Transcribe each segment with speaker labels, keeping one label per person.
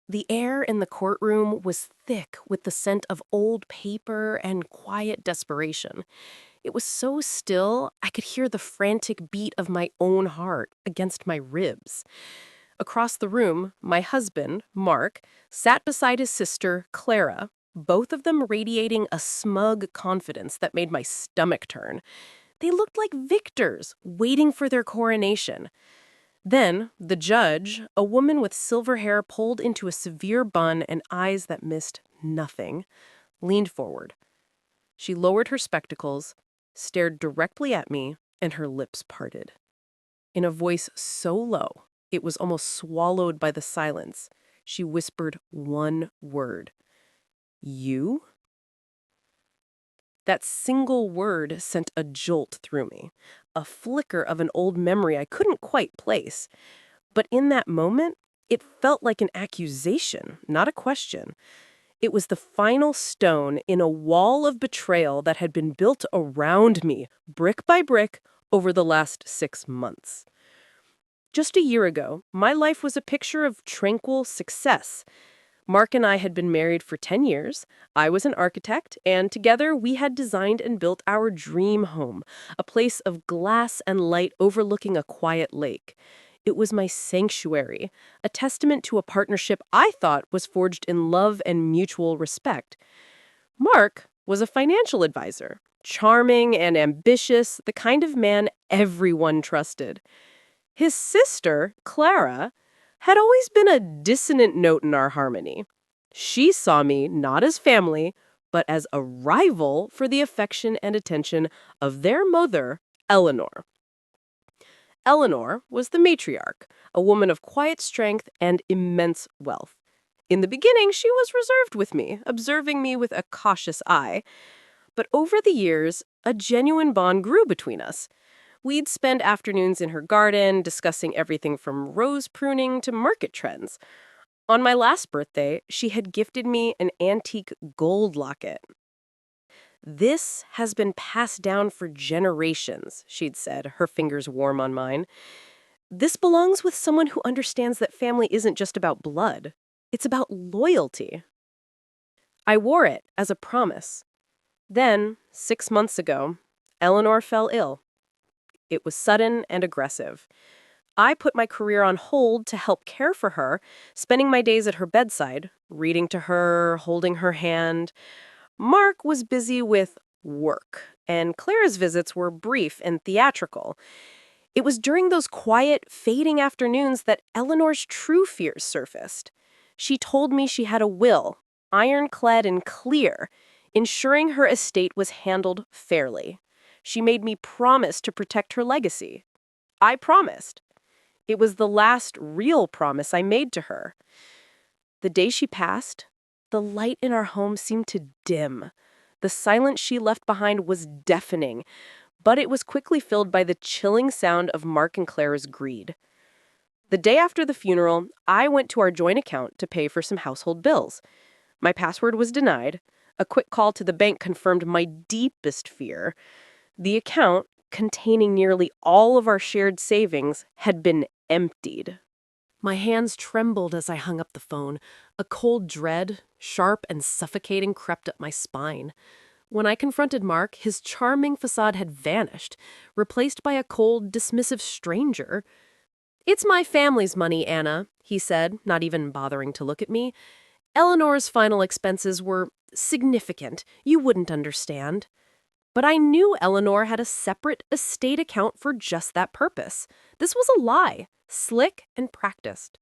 Speaker 1: The air in the courtroom was thick with the scent of old paper and quiet desperation. It was so still, I could hear the frantic beat of my own heart against my ribs. Across the room, my husband, Mark, sat beside his sister, Clara, both of them radiating a smug confidence that made my stomach turn. They looked like victors, waiting for their coronation. Then, the judge, a woman with silver hair pulled into a severe bun and eyes that missed nothing, leaned forward. She lowered her spectacles, stared directly at me, and her lips parted. In a voice so low, it was almost swallowed by the silence, she whispered one word. You? That single word sent a jolt through me, a flicker of an old memory I couldn't quite place. But in that moment, it felt like an accusation, not a question. It was the final stone in a wall of betrayal that had been built around me, brick by brick, over the last 6 months. Just a year ago, my life was a picture of tranquil success. Mark and I had been married for 10 years. I was an architect, and together we had designed and built our dream home, a place of glass and light overlooking a quiet lake. It was my sanctuary, a testament to a partnership I thought was forged in love and mutual respect. Mark was a financial advisor, charming and ambitious, the kind of man everyone trusted. His sister, Clara, had always been a dissonant note in our harmony. She saw me not as family, but as a rival for the affection and attention of their mother, Eleanor. Eleanor was the matriarch, a woman of quiet strength and immense wealth. In the beginning, she was reserved with me, observing me with a cautious eye. But over the years, a genuine bond grew between us. We'd spend afternoons in her garden, discussing everything from rose pruning to market trends. On my last birthday, she had gifted me an antique gold locket. This has been passed down for generations, she'd said, her fingers warm on mine. This belongs with someone who understands that family isn't just about blood. It's about loyalty. I wore it as a promise. Then, 6 months ago, Eleanor fell ill. It was sudden and aggressive. I put my career on hold to help care for her, spending my days at her bedside, reading to her, holding her hand. Mark was busy with work, and Clara's visits were brief and theatrical. It was during those quiet, fading afternoons that Eleanor's true fears surfaced. She told me she had a will, ironclad and clear, ensuring her estate was handled fairly. She made me promise to protect her legacy. I promised. It was the last real promise I made to her. The day she passed, the light in our home seemed to dim. The silence she left behind was deafening, but it was quickly filled by the chilling sound of Mark and Clara's greed. The day after the funeral, I went to our joint account to pay for some household bills. My password was denied. A quick call to the bank confirmed my deepest fear. The account, containing nearly all of our shared savings, had been emptied. My hands trembled as I hung up the phone. A cold dread, sharp and suffocating, crept up my spine. When I confronted Mark, his charming facade had vanished, replaced by a cold, dismissive stranger. "It's my family's money, Anna," he said, not even bothering to look at me. "Eleanor's final expenses were significant. You wouldn't understand." But I knew Eleanor had a separate estate account for just that purpose. This was a lie, slick and practiced.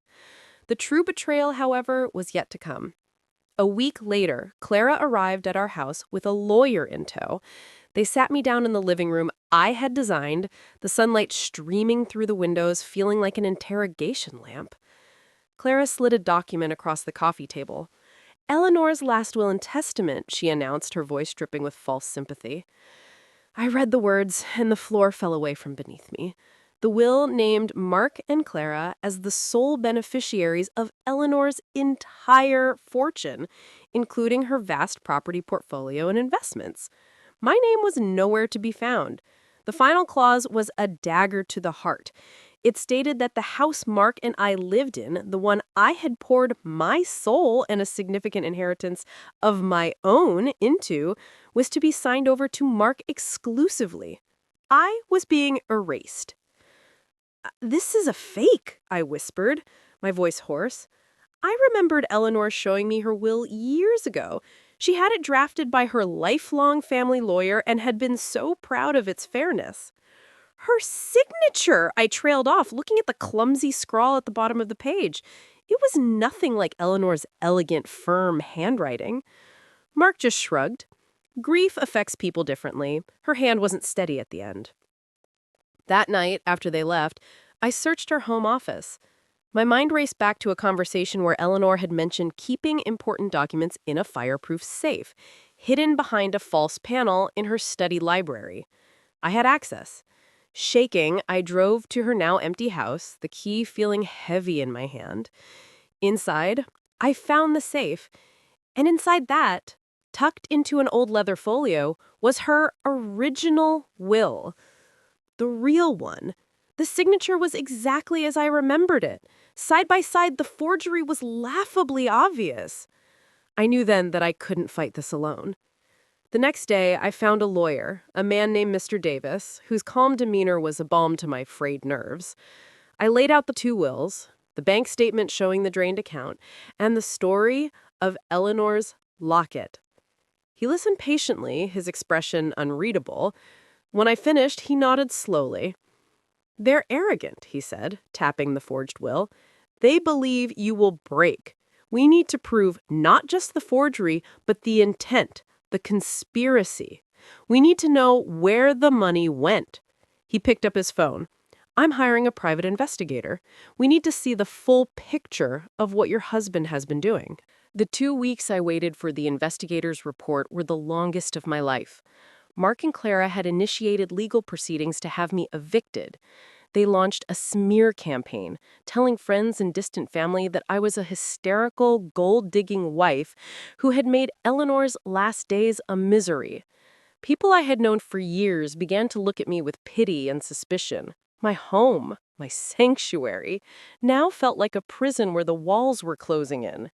Speaker 1: The true betrayal, however, was yet to come. A week later, Clara arrived at our house with a lawyer in tow. They sat me down in the living room I had designed, the sunlight streaming through the windows, feeling like an interrogation lamp. Clara slid a document across the coffee table. "Eleanor's last will and testament," she announced, her voice dripping with false sympathy. I read the words, and the floor fell away from beneath me. The will named Mark and Clara as the sole beneficiaries of Eleanor's entire fortune, including her vast property portfolio and investments. My name was nowhere to be found. The final clause was a dagger to the heart. It stated that the house Mark and I lived in, the one I had poured my soul and a significant inheritance of my own into, was to be signed over to Mark exclusively. I was being erased. This is a fake," I whispered, my voice hoarse. I remembered Eleanor showing me her will years ago. She had it drafted by her lifelong family lawyer and had been so proud of its fairness. Her signature! I trailed off, looking at the clumsy scrawl at the bottom of the page. It was nothing like Eleanor's elegant, firm handwriting. Mark just shrugged. Grief affects people differently. Her hand wasn't steady at the end. That night, after they left, I searched her home office. My mind raced back to a conversation where Eleanor had mentioned keeping important documents in a fireproof safe, hidden behind a false panel in her study library. I had access. Shaking, I drove to her now empty house, the key feeling heavy in my hand. Inside, I found the safe, and inside that, tucked into an old leather folio, was her original will. The real one. The signature was exactly as I remembered it. Side by side, the forgery was laughably obvious. I knew then that I couldn't fight this alone. The next day, I found a lawyer, a man named Mr. Davis, whose calm demeanor was a balm to my frayed nerves. I laid out the two wills, the bank statement showing the drained account, and the story of Eleanor's locket. He listened patiently, his expression unreadable. When I finished, he nodded slowly. "They're arrogant," he said, tapping the forged will. "They believe you will break. We need to prove not just the forgery, but the intent, the conspiracy. We need to know where the money went." He picked up his phone. "I'm hiring a private investigator. We need to see the full picture of what your husband has been doing." The 2 weeks I waited for the investigator's report were the longest of my life. Mark and Clara had initiated legal proceedings to have me evicted. They launched a smear campaign, telling friends and distant family that I was a hysterical, gold-digging wife who had made Eleanor's last days a misery. People I had known for years began to look at me with pity and suspicion. My home, my sanctuary, now felt like a prison where the walls were closing in.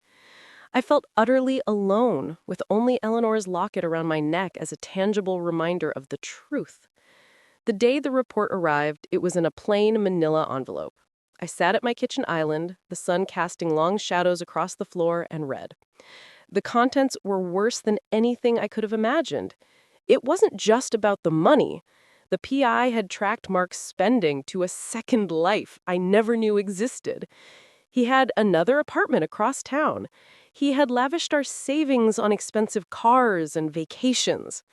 Speaker 1: I felt utterly alone, with only Eleanor's locket around my neck as a tangible reminder of the truth. The day the report arrived, it was in a plain manila envelope. I sat at my kitchen island, the sun casting long shadows across the floor, and read. The contents were worse than anything I could have imagined. It wasn't just about the money. The PI had tracked Mark's spending to a second life I never knew existed. He had another apartment across town. He had lavished our savings on expensive cars and vacations.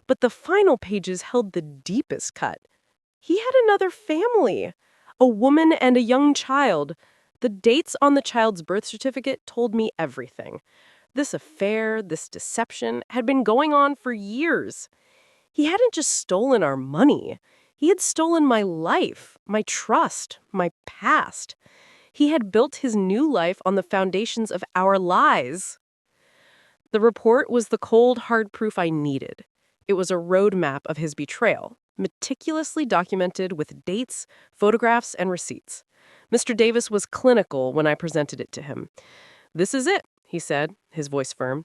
Speaker 1: But the final pages held the deepest cut. He had another family, a woman and a young child. The dates on the child's birth certificate told me everything. This affair, this deception, had been going on for years. He hadn't just stolen our money. He had stolen my life, my trust, my past. He had built his new life on the foundations of our lies. The report was the cold, hard proof I needed. It was a roadmap of his betrayal, meticulously documented with dates, photographs, and receipts. Mr. Davis was clinical when I presented it to him. "This is it," he said, his voice firm.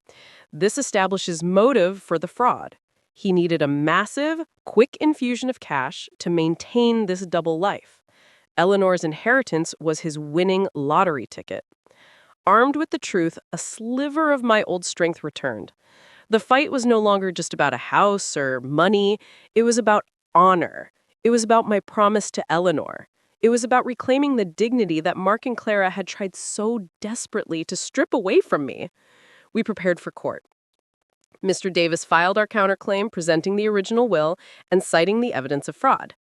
Speaker 1: "This establishes motive for the fraud. He needed a massive, quick infusion of cash to maintain this double life. Eleanor's inheritance was his winning lottery ticket." Armed with the truth, a sliver of my old strength returned. The fight was no longer just about a house or money. It was about honor. It was about my promise to Eleanor. It was about reclaiming the dignity that Mark and Clara had tried so desperately to strip away from me. We prepared for court. Mr. Davis filed our counterclaim, presenting the original will and citing the evidence of fraud.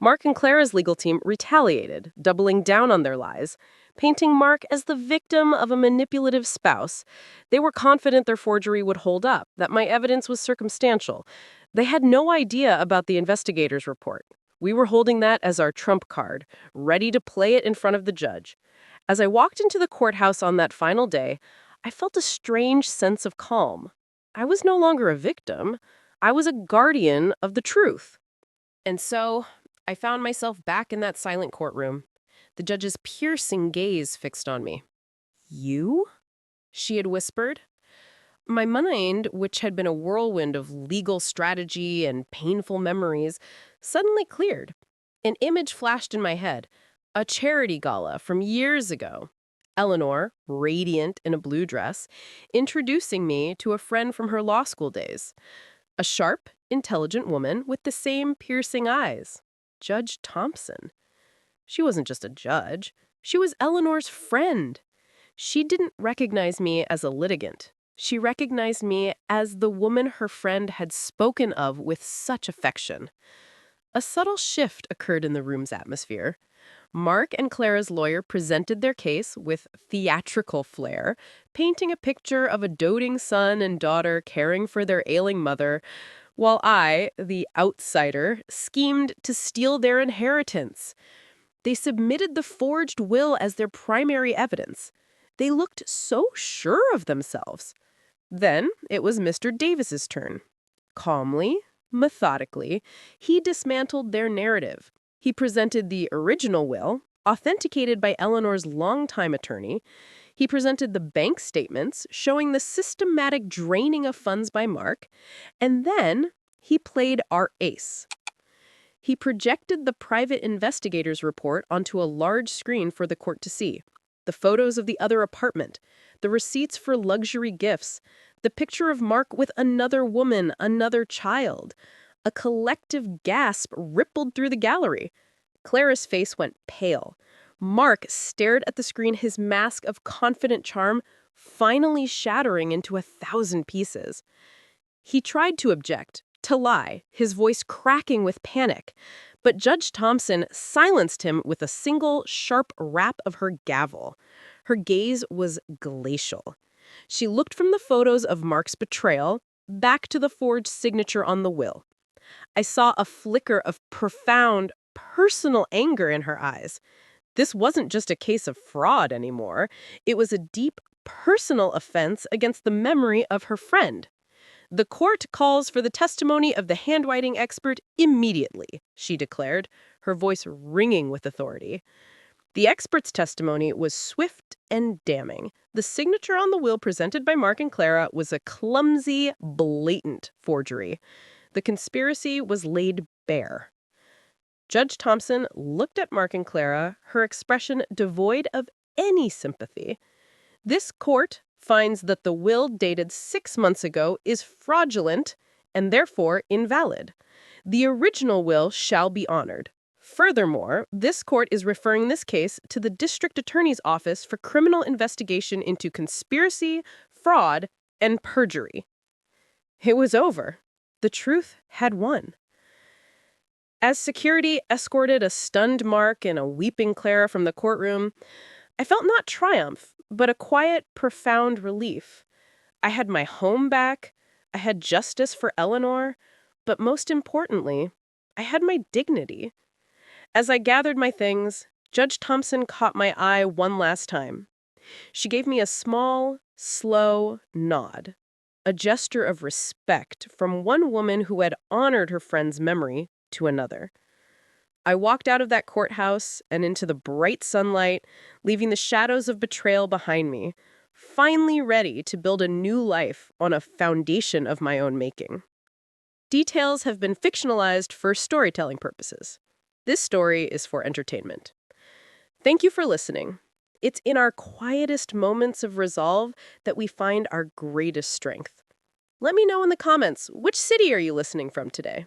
Speaker 1: Mark and Clara's legal team retaliated, doubling down on their lies, painting Mark as the victim of a manipulative spouse. They were confident their forgery would hold up, that my evidence was circumstantial. They had no idea about the investigator's report. We were holding that as our trump card, ready to play it in front of the judge. As I walked into the courthouse on that final day, I felt a strange sense of calm. I was no longer a victim. I was a guardian of the truth. And so, I found myself back in that silent courtroom, the judge's piercing gaze fixed on me. You? She had whispered. My mind, which had been a whirlwind of legal strategy and painful memories, suddenly cleared. An image flashed in my head, a charity gala from years ago. Eleanor, radiant in a blue dress, introducing me to a friend from her law school days. A sharp, intelligent woman with the same piercing eyes. Judge Thompson. She wasn't just a judge. She was Eleanor's friend. She didn't recognize me as a litigant. She recognized me as the woman her friend had spoken of with such affection. A subtle shift occurred in the room's atmosphere. Mark and Clara's lawyer presented their case with theatrical flair, painting a picture of a doting son and daughter caring for their ailing mother, while I, the outsider, schemed to steal their inheritance. They submitted the forged will as their primary evidence. They looked so sure of themselves. Then it was Mr. Davis's turn. Calmly, methodically, he dismantled their narrative. He presented the original will, authenticated by Eleanor's longtime attorney. He presented the bank statements showing the systematic draining of funds by Mark. And then he played our ace. He projected the private investigator's report onto a large screen for the court to see. The photos of the other apartment, the receipts for luxury gifts, the picture of Mark with another woman, another child. A collective gasp rippled through the gallery. Clara's face went pale. Mark stared at the screen, his mask of confident charm finally shattering into 1,000 pieces. He tried to object, to lie, his voice cracking with panic. But Judge Thompson silenced him with a single, sharp rap of her gavel. Her gaze was glacial. She looked from the photos of Mark's betrayal back to the forged signature on the will. I saw a flicker of profound, personal anger in her eyes. This wasn't just a case of fraud anymore. It was a deep, personal offense against the memory of her friend. The court calls for the testimony of the handwriting expert immediately, she declared, her voice ringing with authority. The expert's testimony was swift and damning. The signature on the will presented by Mark and Clara was a clumsy, blatant forgery. The conspiracy was laid bare. Judge Thompson looked at Mark and Clara, her expression devoid of any sympathy. This court finds that the will dated 6 months ago is fraudulent and therefore invalid. The original will shall be honored. Furthermore, this court is referring this case to the district attorney's office for criminal investigation into conspiracy, fraud, and perjury. It was over. The truth had won. As security escorted a stunned Mark and a weeping Clara from the courtroom, I felt not triumph, but a quiet, profound relief. I had my home back, I had justice for Eleanor, but most importantly, I had my dignity. As I gathered my things, Judge Thompson caught my eye one last time. She gave me a small, slow nod, a gesture of respect from one woman who had honored her friend's memory to another. I walked out of that courthouse and into the bright sunlight, leaving the shadows of betrayal behind me, finally ready to build a new life on a foundation of my own making. Details have been fictionalized for storytelling purposes. This story is for entertainment. Thank you for listening. It's in our quietest moments of resolve that we find our greatest strength. Let me know in the comments, which city are you listening from today?